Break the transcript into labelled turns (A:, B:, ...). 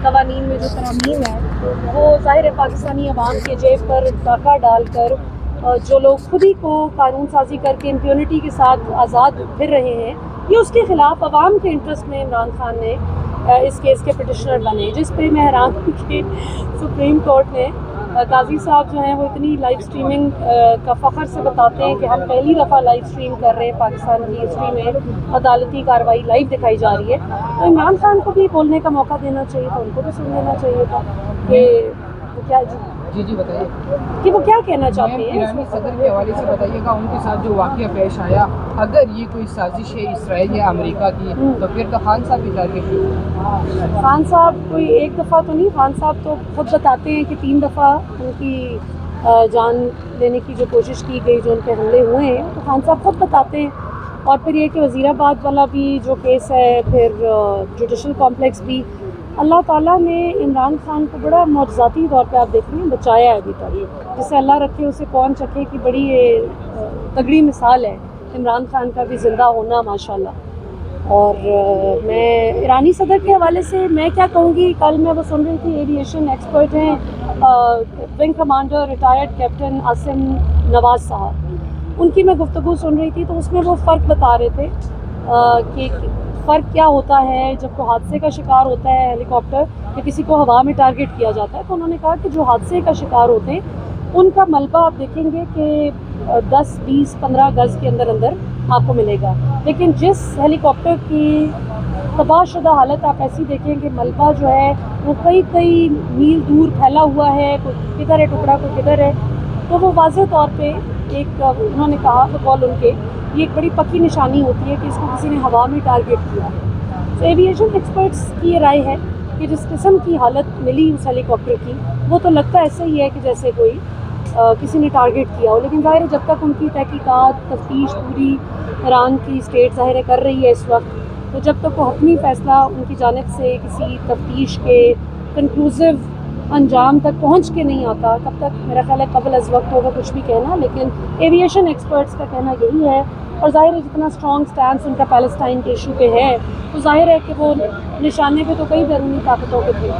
A: قوانین میں جو ترامیم ہے وہ ظاہر ہے پاکستانی عوام کے جیب پر ڈاکہ ڈال کر جو لوگ خود ہی کو قانون سازی کر کے امپیونٹی کے ساتھ آزاد پھر رہے ہیں، یہ اس کے خلاف عوام کے انٹرسٹ میں عمران خان نے اس کیس کے پٹیشنر بنے، جس پہ میں حیران ہوں کہ سپریم کورٹ نے قاضی صاحب جو ہیں وہ اتنی لائیو اسٹریمنگ کا فخر سے بتاتے ہیں کہ ہم پہلی دفعہ لائیو اسٹریم کر رہے ہیں، پاکستان کی ہسٹری میں عدالتی کارروائی لائیو دکھائی جا رہی ہے، تو عمران خان کو بھی بولنے کا موقع دینا چاہیے تھا، ان کو بھی سن لینا چاہیے تھا کہ وہ کیا
B: جی بتائیے
A: کہ وہ کیا کہنا چاہتے ہیں۔
B: ایرانی صدر کے حوالے سے بتائیے گا، ان کے ساتھ جو واقعہ پیش آیا، اگر یہ کوئی سازش ہے اسرائیل یا امریکہ کی تو پھر تو خان صاحب بھی ٹارگیٹ ہوئے۔
A: خان صاحب کوئی ایک دفعہ تو نہیں، خان صاحب تو خود بتاتے ہیں کہ 3 دفعہ ان کی جان لینے کی جو کوشش کی گئی، جو ان پہ حملے ہوئے ہیں، تو خان صاحب خود بتاتے ہیں۔ اور پھر یہ کہ وزیر آباد والا بھی جو کیس ہے، پھر جوڈیشل کمپلیکس بھی، اللہ تعالیٰ نے عمران خان کو بڑا معجزاتی طور پہ آپ دیکھ رہے ہیں بچایا ہے ابھی تک، جسے اللہ رکھے اسے کون چکھے کی بڑی تگڑی مثال ہے عمران خان کا بھی زندہ ہونا ماشاءاللہ۔ اور میں ایرانی صدر کے حوالے سے میں کیا کہوں گی، کل میں وہ سن رہی تھی، ایویشن ایکسپرٹ ہیں wing commander retired captain Asim Nawaz صاحب، ان کی میں گفتگو سن رہی تھی، تو اس میں وہ فرق بتا رہے تھے کہ فرق کیا ہوتا ہے جب کوئی حادثے کا شکار ہوتا ہے ہیلی کاپٹر یا کسی کو ہوا میں ٹارگٹ کیا جاتا ہے، تو انہوں نے کہا کہ جو حادثے کا شکار ہوتے ہیں ان کا ملبہ آپ دیکھیں گے کہ 10 20 15 گز کے اندر آپ کو ملے گا، لیکن جس ہیلی کاپٹر کی تباہ شدہ حالت آپ ایسی دیکھیں کہ ملبہ جو ہے وہ کئی میل دور پھیلا ہوا ہے، کوئی کدھر ہے ٹکڑا کوئی کدھر ہے، تو وہ واضح طور پہ ایک انہوں نے کہا بقول ان کے یہ ایک بڑی پکی نشانی ہوتی ہے کہ اس کو کسی نے ہوا میں ٹارگٹ کیا ہے۔ تو ایویشن ایکسپرٹس کی یہ رائے ہے کہ جس قسم کی حالت ملی اس ہیلی کاپٹر کی، وہ تو لگتا ایسا ہی ہے کہ جیسے کوئی کسی نے ٹارگٹ کیا ہو، لیکن ظاہر ہے جب تک ان کی تحقیقات تفتیش پوری ایران کی اسٹیٹ ظاہر کر رہی ہے اس وقت، تو جب تک وہ حتمی فیصلہ ان کی جانب سے کسی تفتیش کے کنکلوزیو انجام تک پہنچ کے نہیں آتا، تب تک میرا خیال ہے قبل از وقت ہوگا کچھ بھی کہنا، لیکن ایویشن ایکسپرٹس کا کہنا یہی ہے، اور ظاہر ہے جتنا اسٹرانگ سٹینس ان کا پیلسٹائن کے ایشو پہ ہے، تو ظاہر ہے کہ وہ نشانے پہ تو کئی بیرونی طاقتوں کے تھے۔